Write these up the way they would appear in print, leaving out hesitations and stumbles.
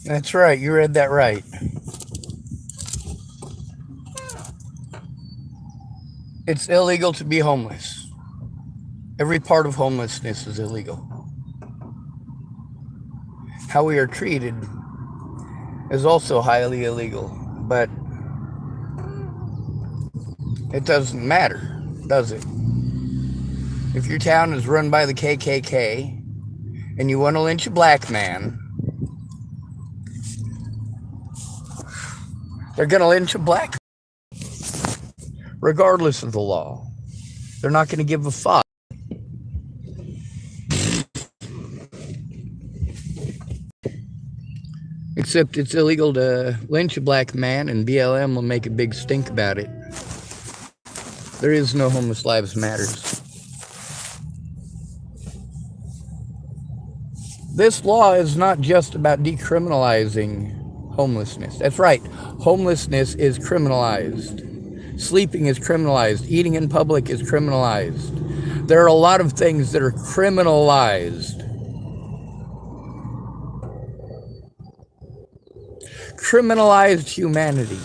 That's right. You read that right. It's illegal to be homeless. Every part of homelessness is illegal. How we are treated is also highly illegal, but it doesn't matter, does it? If your town is run by the KKK and you want to lynch a black man, they're going to lynch a black regardless of the law. They're not going to give a fuck. Except it's illegal to lynch a black man, and BLM will make a big stink about it. There is no homeless lives matters. This law is not just about decriminalizing homelessness. That's right, homelessness is criminalized. Sleeping is criminalized. Eating in public is criminalized. There are a lot of things that are criminalized. Criminalized humanity.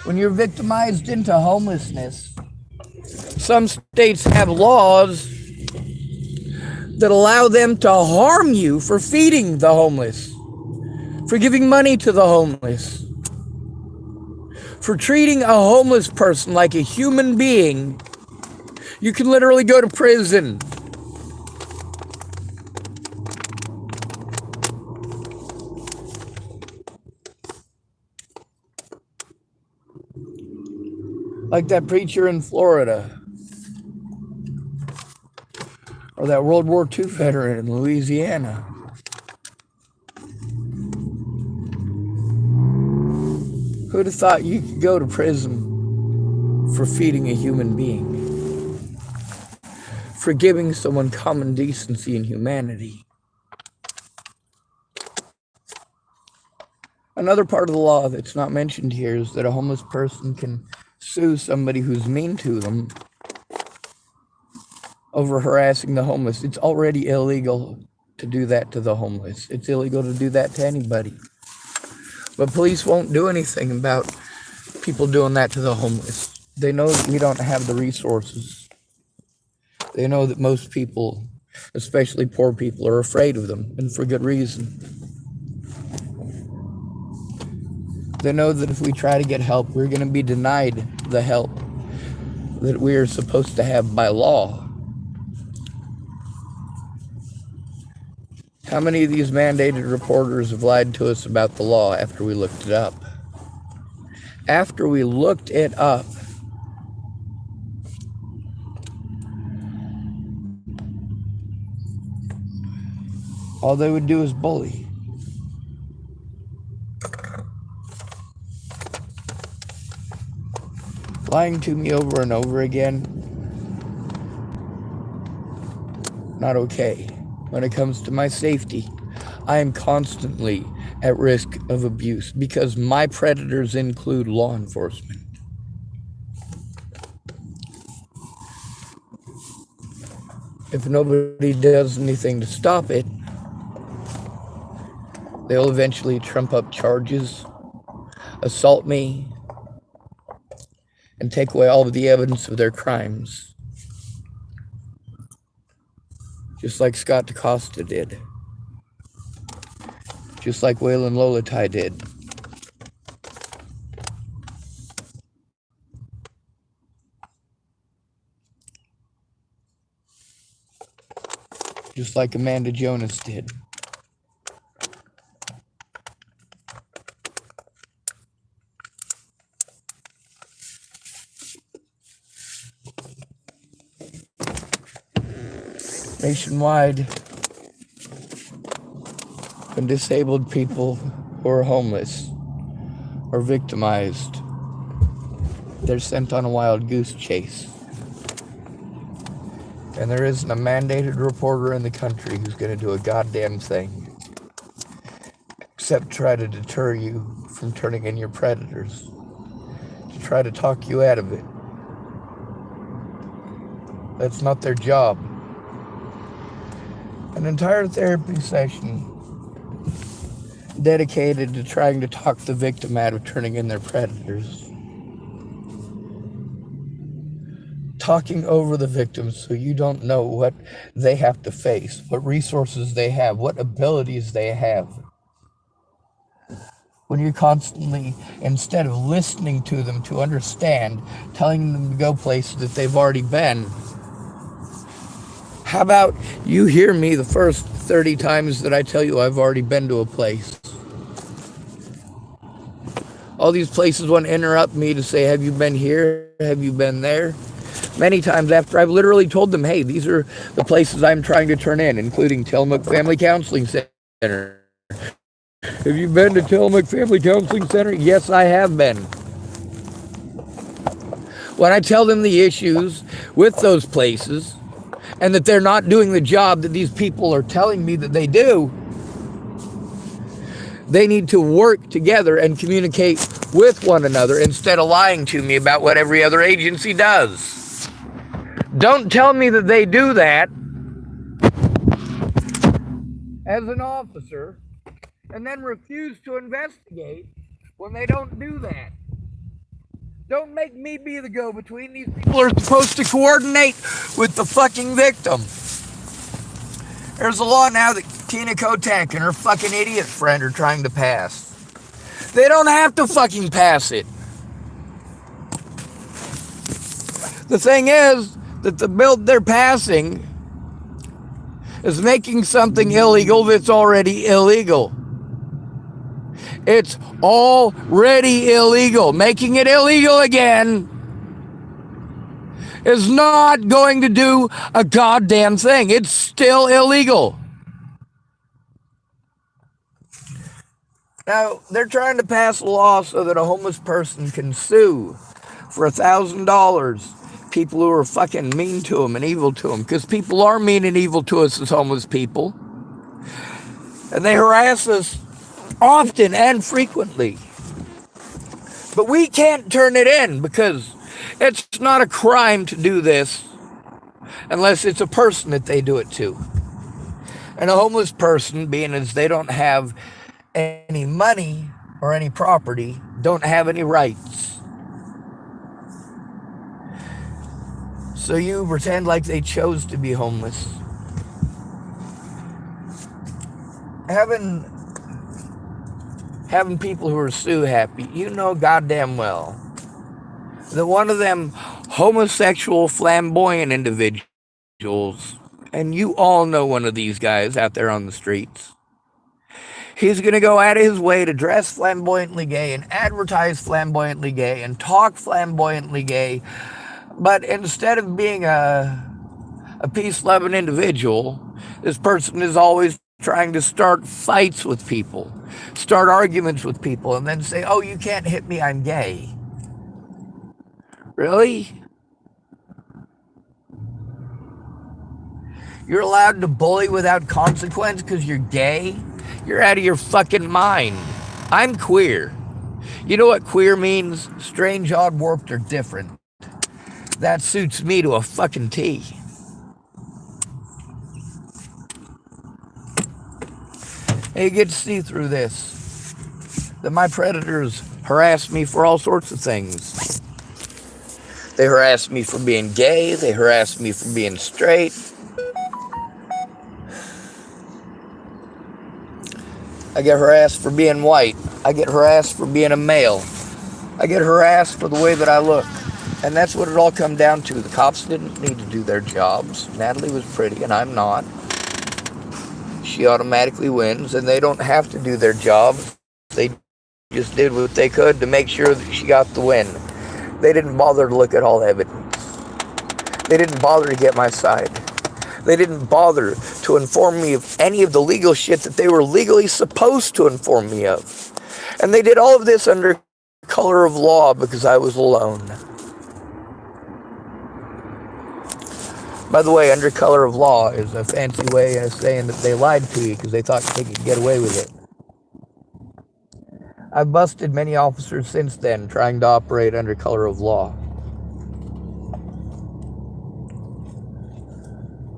When you're victimized into homelessness, some states have laws that allow them to harm you for feeding the homeless, for giving money to the homeless, for treating a homeless person like a human being. You can literally go to prison. Like that preacher in Florida, or that World War II veteran in Louisiana. Who'd have thought you could go to prison for feeding a human being? For giving someone common decency and humanity? Another part of the law that's not mentioned here is that a homeless person can sue somebody who's mean to them over harassing the homeless. It's already illegal to do that to the homeless. It's illegal to do that to anybody. But police won't do anything about people doing that to the homeless. They know that we don't have the resources. They know that most people, especially poor people, are afraid of them, and for good reason. They know that if we try to get help, we're going to be denied the help that we are supposed to have by law. How many of these mandated reporters have lied to us about the law after we looked it up? After we looked it up, all they would do is bully. Lying to me over and over again, not okay. When it comes to my safety, I am constantly at risk of abuse because my predators include law enforcement. If nobody does anything to stop it, they'll eventually trump up charges, assault me, and take away all of the evidence of their crimes. Just like Scott DaCosta did. Just like Waylon Lolatai did. Just like Amanda Jonas did. Nationwide, when disabled people who are homeless or victimized, they're sent on a wild goose chase. And there isn't a mandated reporter in the country who's going to do a goddamn thing except try to deter you from turning in your predators, to try to talk you out of it. That's not their job. An entire therapy session dedicated to trying to talk the victim out of turning in their predators. Talking over the victims so you don't know what they have to face, what resources they have, what abilities they have. When you're constantly, instead of listening to them to understand, telling them to go places that they've already been, how about you hear me the first 30 times that I tell you I've already been to a place? All these places want to interrupt me to say, have you been here? Have you been there? Many times after I've literally told them, hey, these are the places I'm trying to turn in, including Tillamook Family Counseling Center. Have you been to Tillamook Family Counseling Center? Yes, I have been. When I tell them the issues with those places and that they're not doing the job that these people are telling me that they do, they need to work together and communicate with one another instead of lying to me about what every other agency does. Don't tell me that they do that as an officer and then refuse to investigate when they don't do that. Don't make me be the go-between. These people are supposed to coordinate with the fucking victim. There's a law now that Tina Kotek and her fucking idiot friend are trying to pass. They don't have to fucking pass it. The thing is that the bill they're passing is making something illegal that's already illegal. It's already illegal. Making it illegal again is not going to do a goddamn thing. It's still illegal. Now, they're trying to pass a law so that a homeless person can sue for $1,000 people who are fucking mean to them and evil to them. Because people are mean and evil to us as homeless people. And they harass us often and frequently. But we can't turn it in because it's not a crime to do this unless it's a person that they do it to. And a homeless person, being as they don't have any money or any property, don't have any rights. So you pretend like they chose to be homeless. Having people who are sue happy, you know goddamn well that one of them homosexual flamboyant individuals, and you all know one of these guys out there on the streets, he's going to go out of his way to dress flamboyantly gay and advertise flamboyantly gay and talk flamboyantly gay, but instead of being a peace-loving individual, this person is always trying to start fights with people, start arguments with people, and then say, oh, you can't hit me, I'm gay. Really? You're allowed to bully without consequence because you're gay? You're out of your fucking mind. I'm queer. You know what queer means? Strange, odd, warped, or different. That suits me to a fucking T. And you get to see through this that my predators harass me for all sorts of things. They harass me for being gay. They harass me for being straight. I get harassed for being white. I get harassed for being a male. I get harassed for the way that I look. And that's what it all come down to. The cops didn't need to do their jobs. Natalie was pretty and I'm not. She automatically wins, and they don't have to do their job. They just did what they could to make sure that she got the win. They didn't bother to look at all the evidence. They didn't bother to get my side. They didn't bother to inform me of any of the legal shit that they were legally supposed to inform me of. And they did all of this under color of law because I was alone. By the way, under color of law is a fancy way of saying that they lied to you because they thought they could get away with it. I've busted many officers since then trying to operate under color of law.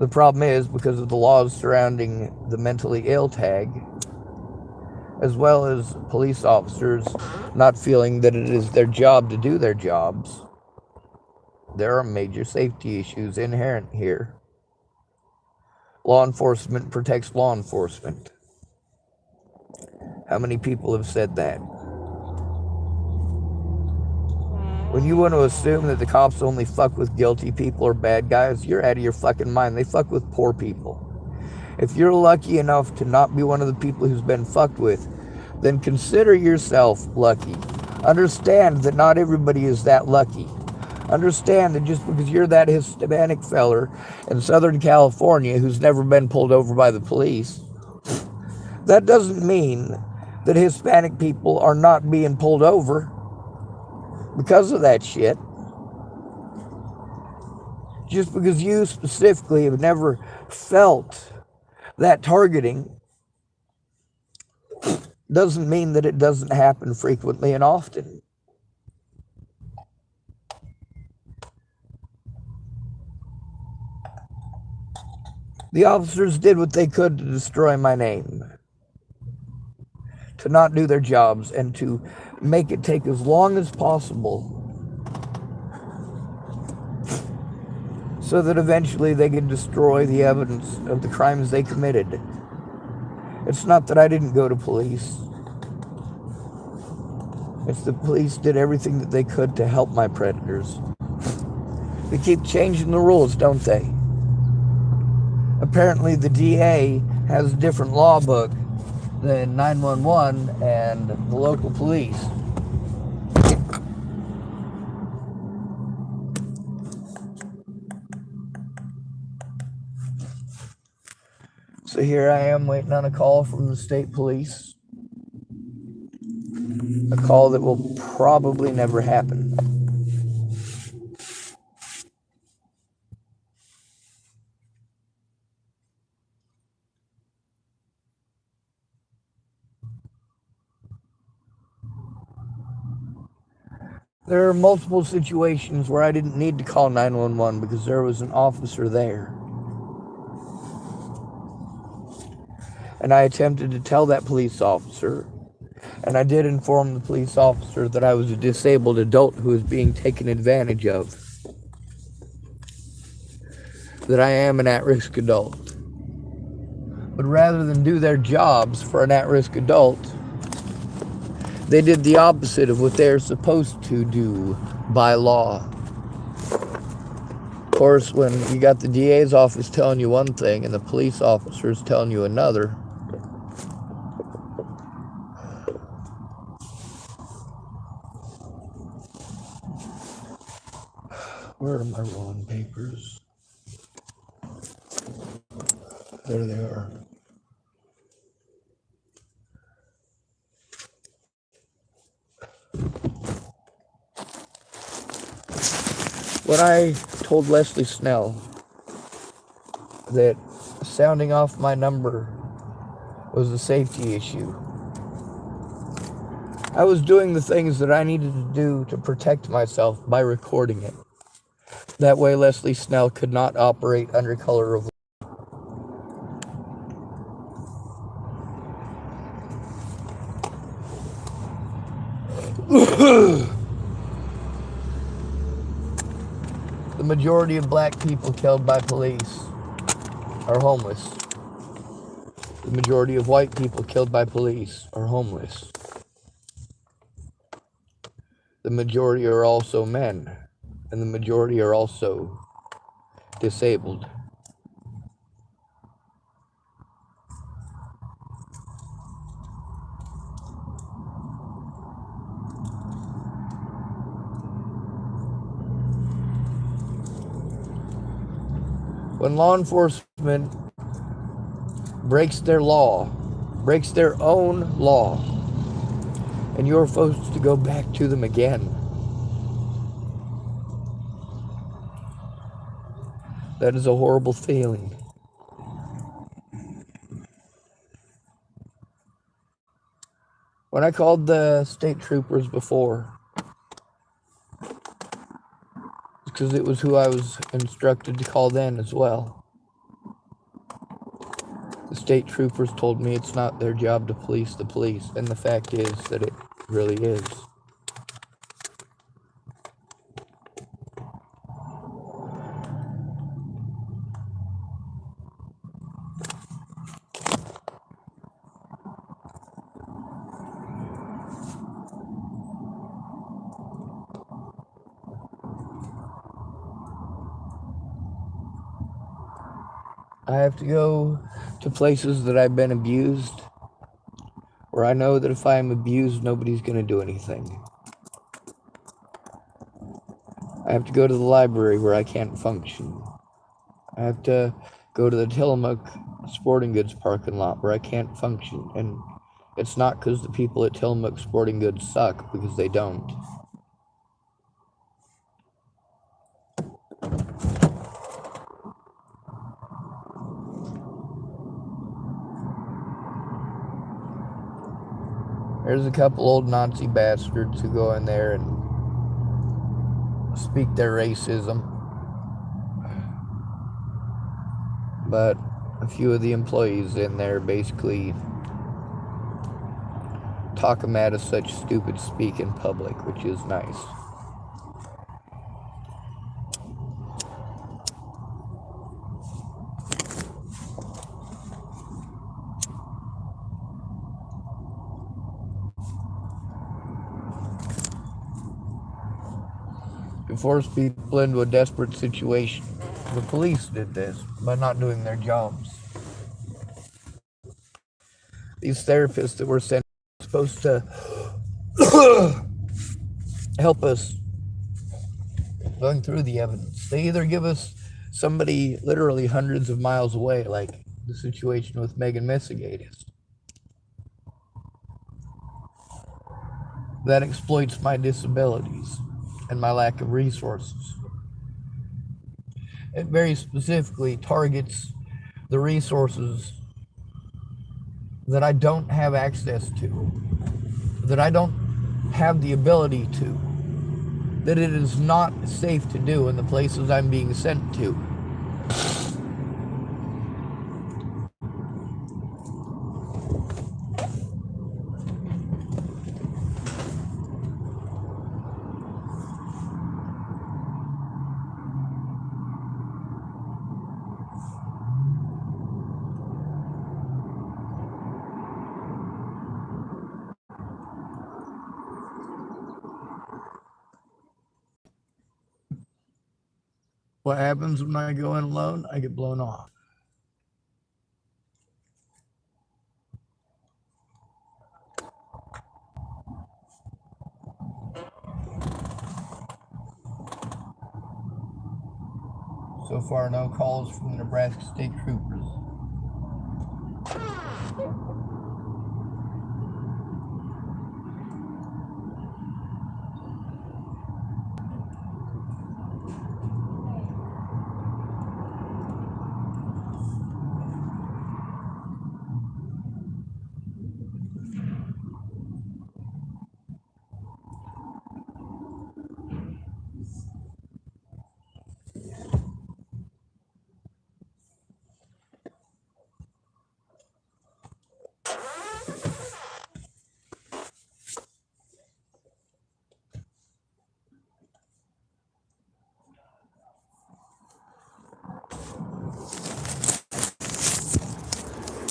The problem is, because of the laws surrounding the mentally ill tag, as well as police officers not feeling that it is their job to do their jobs. There are major safety issues inherent here. Law enforcement protects law enforcement. How many people have said that? When you want to assume that the cops only fuck with guilty people or bad guys, you're out of your fucking mind. They fuck with poor people. If you're lucky enough to not be one of the people who's been fucked with, then consider yourself lucky. Understand that not everybody is that lucky. Understand that just because you're that Hispanic feller in Southern California who's never been pulled over by the police, that doesn't mean that Hispanic people are not being pulled over because of that shit. Just because you specifically have never felt that targeting doesn't mean that it doesn't happen frequently and often. The officers did what they could to destroy my name, to not do their jobs, and to make it take as long as possible so that eventually they could destroy the evidence of the crimes they committed. It's not that I didn't go to police. It's the police did everything that they could to help my predators. They keep changing the rules, don't they? Apparently the DA has a different law book than 911 and the local police. So here I am waiting on a call from the state police. A call that will probably never happen. There are multiple situations where I didn't need to call 911 because there was an officer there. And I attempted to tell that police officer, and I did inform the police officer that I was a disabled adult who was being taken advantage of. That I am an at-risk adult. But rather than do their jobs for an at-risk adult, they did the opposite of what they're supposed to do by law. Of course, when you got the DA's office telling you one thing and the police officers telling you another, where are my rolling papers? There they are. When I told Leslie Snell that sounding off my number was a safety issue, I was doing the things that I needed to do to protect myself by recording it. That way Leslie Snell could not operate under color of law. The majority of black people killed by police are homeless. The majority of white people killed by police are homeless. The majority are also men, and the majority are also disabled. When law enforcement breaks their law, breaks their own law, and you're forced to go back to them again, that is a horrible feeling. When I called the state troopers before, because it was who I was instructed to call then as well. The state troopers told me it's not their job to police the police, and the fact is that it really is. I have to go to places that I've been abused, where I know that if I'm abused, nobody's going to do anything. I have to go to the library where I can't function. I have to go to the Tillamook Sporting Goods parking lot where I can't function. And it's not because the people at Tillamook Sporting Goods suck, because they don't. There's a couple old Nazi bastards who go in there and speak their racism. But a few of the employees in there basically talk them out of such stupid speak in public, which is nice. To force people into a desperate situation. The police did this by not doing their jobs. These therapists that were sent were supposed to help us going through the evidence. They either give us somebody literally hundreds of miles away, like the situation with Megan Misigatis, that exploits my disabilities and my lack of resources. It very specifically targets the resources that I don't have access to, that I don't have the ability to, that it is not safe to do in the places I'm being sent to. What happens when I go in alone? I get blown off. So far, no calls from the Nebraska State Troopers.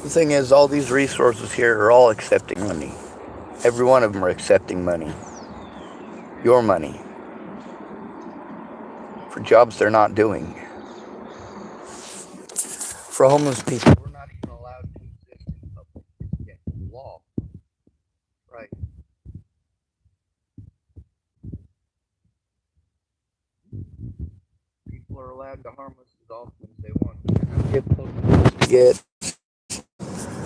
The thing is, all these resources here are all accepting money. Every one of them are accepting money. Your money. For jobs they're not doing. For homeless people, we're not even allowed to exist in public. It's against the law. Right. People are allowed to harm us as often as they want. You're not supposed to get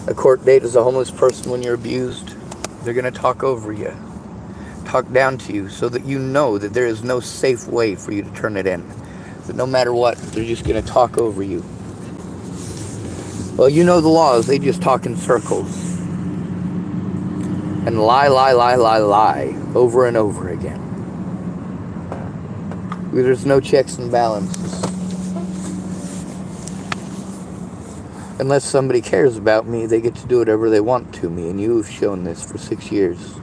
a court date as a homeless person when you're abused. They're going to talk over you, talk down to you, so that you know that there is no safe way for you to turn it in. That no matter what, they're just going to talk over you. Well, you know the laws. They just talk in circles. And lie over and over again. There's no checks and balances. unless somebody cares about me, they get to do whatever they want to me, and you've shown this for 6 years.